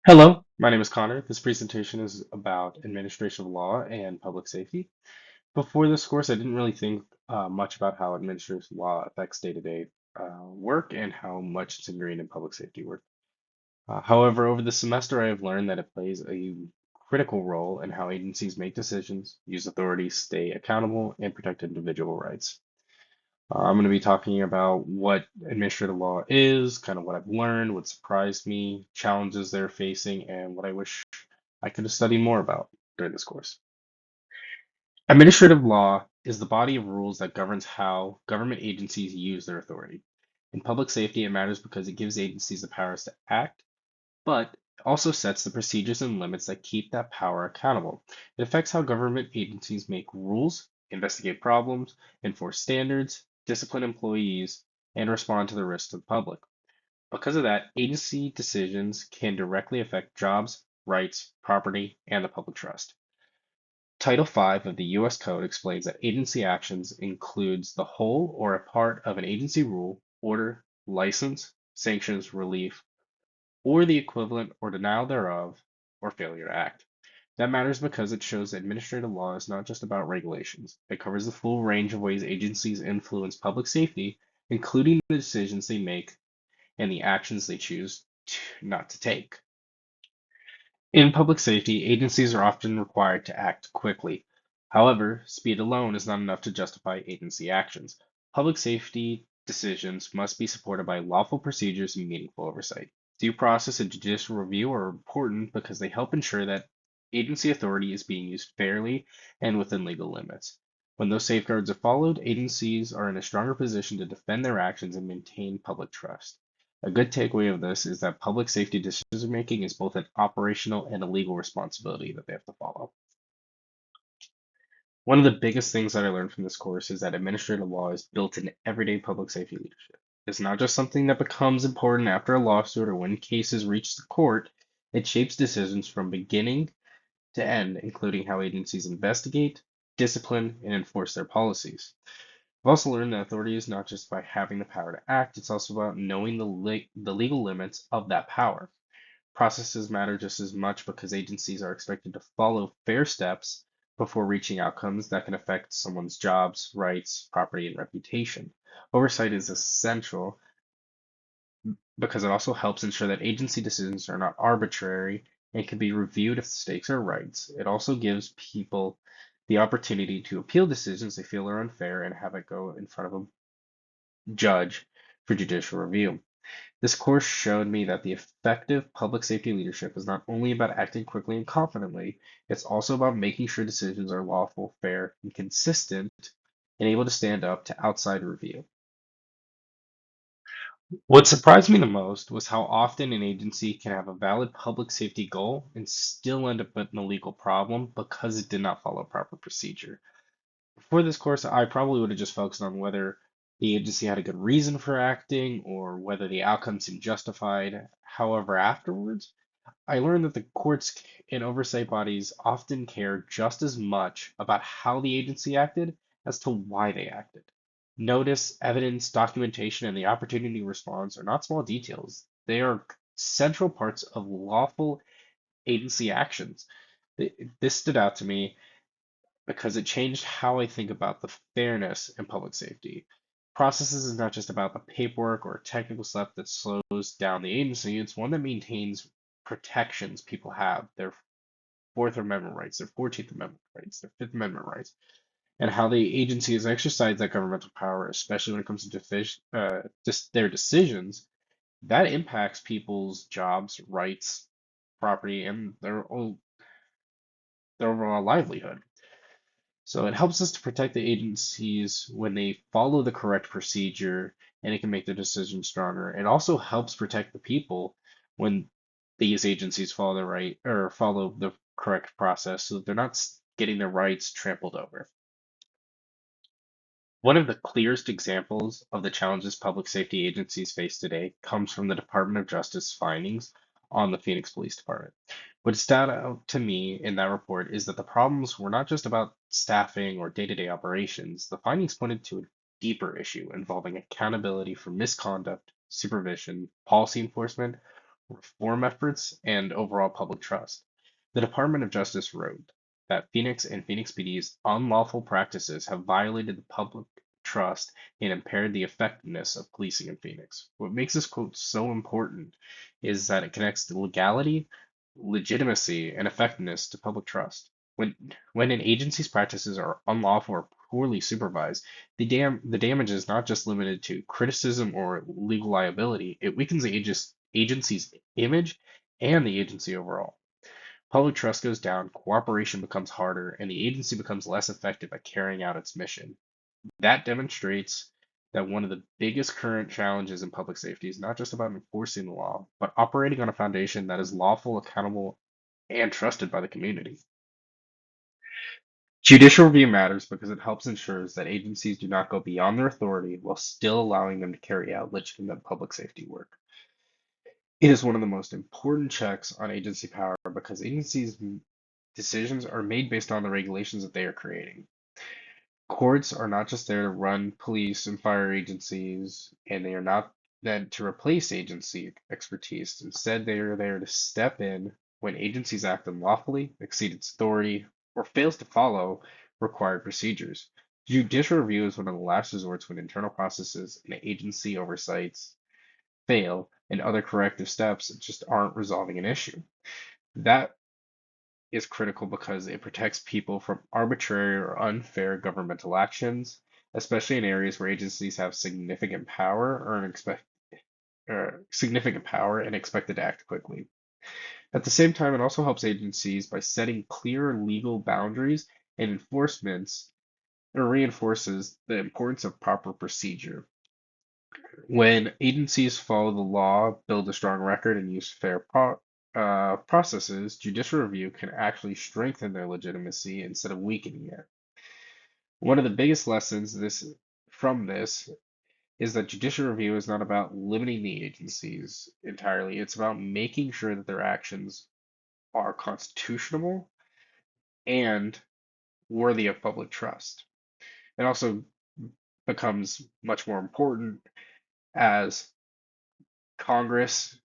Hello, my name is Connor. This presentation is about administrative law and public safety. Before this course, I didn't really think much about how administrative law affects day-to-day work and how much it's ingrained in public safety work. However, over the semester, I have learned that it plays a critical role in how agencies make decisions, use authority, stay accountable, and protect individual rights. I'm going to be talking about what administrative law is, kind of what I've learned, what surprised me, challenges they're facing, and what I wish I could have studied more about during this course. Administrative law is the body of rules that governs how government agencies use their authority. In public safety, it matters because it gives agencies the powers to act, but also sets the procedures and limits that keep that power accountable. It affects how government agencies make rules, investigate problems, enforce standards, discipline employees, and respond to the risks to the public. Because of that, agency decisions can directly affect jobs, rights, property, and the public trust. Title 5 of the U.S. Code explains that agency actions includes the whole or a part of an agency rule, order, license, sanctions, relief, or the equivalent or denial thereof, or failure to act. That matters because it shows that administrative law is not just about regulations. It covers the full range of ways agencies influence public safety, including the decisions they make and the actions they choose not to take. In public safety, agencies are often required to act quickly. However, speed alone is not enough to justify agency actions. Public safety decisions must be supported by lawful procedures and meaningful oversight. Due process and judicial review are important because they help ensure that agency authority is being used fairly and within legal limits. When those safeguards are followed, agencies are in a stronger position to defend their actions and maintain public trust. A good takeaway of this is that public safety decision making is both an operational and a legal responsibility that they have to follow. One of the biggest things that I learned from this course is that administrative law is built into everyday public safety leadership. It's not just something that becomes important after a lawsuit or when cases reach the court. It shapes decisions from beginning to end, including how agencies investigate, discipline, and enforce their policies. I've also learned that authority is not just by having the power to act, it's also about knowing the legal limits of that power. Processes matter just as much because agencies are expected to follow fair steps before reaching outcomes that can affect someone's jobs, rights, property, and reputation. Oversight is essential because it also helps ensure that agency decisions are not arbitrary and can be reviewed if the stakes are right. It also gives people the opportunity to appeal decisions they feel are unfair and have it go in front of a judge for judicial review. This course showed me that the effective public safety leadership is not only about acting quickly and confidently, it's also about making sure decisions are lawful, fair, and consistent, and able to stand up to outside review. What surprised me the most was how often an agency can have a valid public safety goal and still end up in a legal problem because it did not follow proper procedure. Before this course, I probably would have just focused on whether the agency had a good reason for acting or whether the outcome seemed justified. However, afterwards, I learned that the courts and oversight bodies often care just as much about how the agency acted as to why they acted. Notice, evidence, documentation, and the opportunity to respond are not small details. They are central parts of lawful agency actions. This stood out to me because it changed how I think about the fairness in public safety. Processes is not just about the paperwork or technical stuff that slows down the agency, it's one that maintains protections people have, their Fourth Amendment rights, their 14th Amendment rights, their Fifth Amendment rights, and how the agency has exercised that governmental power, especially when it comes to their decisions, that impacts people's jobs, rights, property, and their overall livelihood. So it helps us to protect the agencies when they follow the correct procedure and it can make their decision stronger. It also helps protect the people when these agencies follow the right or follow the correct process so that they're not getting their rights trampled over. One of the clearest examples of the challenges public safety agencies face today comes from the Department of Justice findings on the Phoenix Police Department. What stood out to me in that report is that the problems were not just about staffing or day-to-day operations. The findings pointed to a deeper issue involving accountability for misconduct, supervision, policy enforcement, reform efforts, and overall public trust. The Department of Justice wrote that Phoenix and Phoenix PD's unlawful practices have violated the public trust and impaired the effectiveness of policing in Phoenix. What makes this quote so important is that it connects the legality, legitimacy, and effectiveness to public trust. When an agency's practices are unlawful or poorly supervised, the damage is not just limited to criticism or legal liability, it weakens the agency's image and the agency overall. Public trust goes down, cooperation becomes harder, and the agency becomes less effective at carrying out its mission. That demonstrates that one of the biggest current challenges in public safety is not just about enforcing the law, but operating on a foundation that is lawful, accountable, and trusted by the community. Judicial review matters because it helps ensures that agencies do not go beyond their authority while still allowing them to carry out legitimate public safety work. It is one of the most important checks on agency power because agencies' decisions are made based on the regulations that they are creating. Courts are not just there to run police and fire agencies, and they are not meant to replace agency expertise. Instead, they are there to step in when agencies act unlawfully, exceed its authority, or fails to follow required procedures. Judicial review is one of the last resorts when internal processes and agency oversights fail and other corrective steps just aren't resolving an issue. That is critical because it protects people from arbitrary or unfair governmental actions, especially in areas where agencies have significant power and expected to act quickly. At the same time, it also helps agencies by setting clear legal boundaries and enforcements. It reinforces the importance of proper procedure. When agencies follow the law, build a strong record, and use processes, judicial review can actually strengthen their legitimacy instead of weakening it. One of the biggest lessons from this is that judicial review is not about limiting the agencies entirely. It's about making sure that their actions are constitutional and worthy of public trust. It also becomes much more important as Congress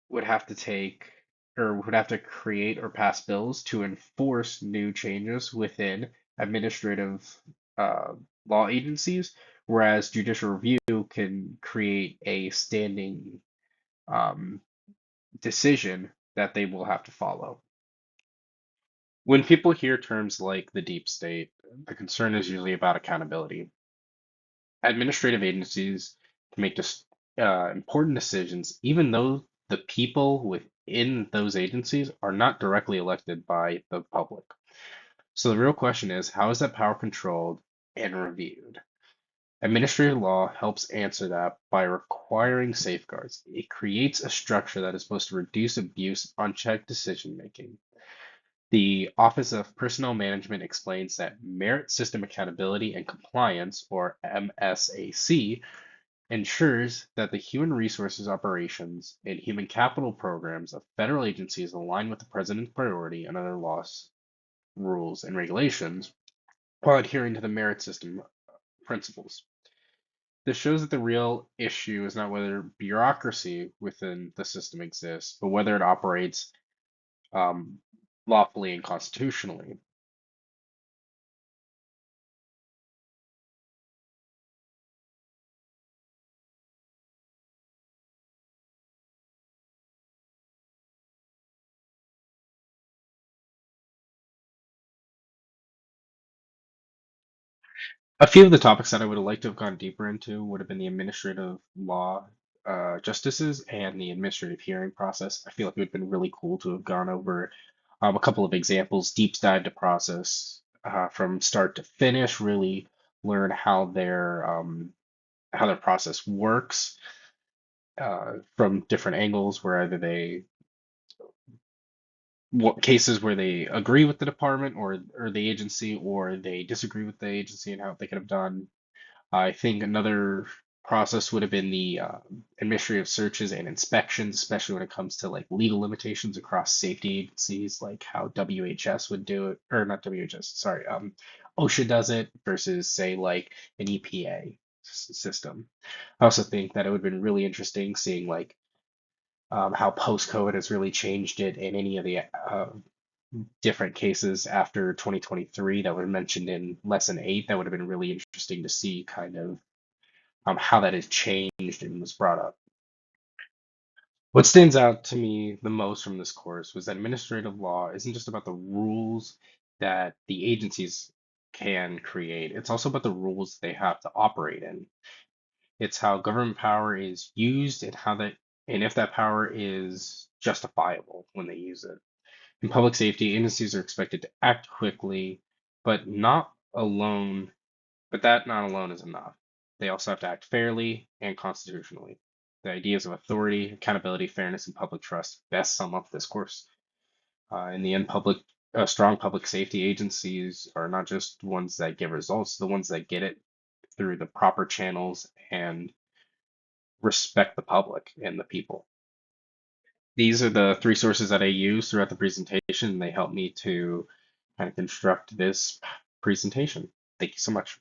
would have to take or would have to create or pass bills to enforce new changes within administrative law agencies, whereas judicial review can create a standing um, decision that they will have to follow. When people hear terms like the deep state, the concern is usually about accountability. Administrative agencies can make important decisions, even though the people within those agencies are not directly elected by the public. So the real question is, how is that power controlled and reviewed? Administrative law helps answer that by requiring safeguards. It creates a structure that is supposed to reduce abuse, unchecked decision making. The Office of Personnel Management explains that Merit System Accountability and Compliance, or MSAC, ensures that the human resources operations and human capital programs of federal agencies align with the president's priority and other laws, rules, and regulations while adhering to the merit system principles. This shows that the real issue is not whether bureaucracy within the system exists, but whether it operates um, lawfully and constitutionally. A few of the topics that I would have liked to have gone deeper into would have been the administrative law justices and the administrative hearing process. I feel like it would have been really cool to have gone over a couple of examples, deep dive to process from start to finish, really learn how their process works from different angles, where either they what cases where they agree with the department or the agency, or they disagree with the agency and how they could have done. I think another process would have been the administrative searches and inspections, especially when it comes to like legal limitations across safety agencies, like how WHS would do it, or not WHS, sorry, OSHA does it versus say like an EPA system. I also think that it would have been really interesting seeing like how post-COVID has really changed it in any of the different cases after 2023 that were mentioned in lesson 8. That would have been really interesting to see kind of how that has changed and was brought up. What stands out to me the most from this course was that administrative law isn't just about the rules that the agencies can create, it's also about the rules they have to operate in. It's how government power is used and how that and if that power is justifiable when they use it. In public safety, agencies are expected to act quickly, but not alone, but that not alone is enough. They also have to act fairly and constitutionally. The ideas of authority, accountability, fairness, and public trust best sum up this course. In the end, strong public safety agencies are not just ones that get results, the ones that get it through the proper channels and respect the public and the people. These are the three sources that I use throughout the presentation. They help me to kind of construct this presentation. Thank you so much.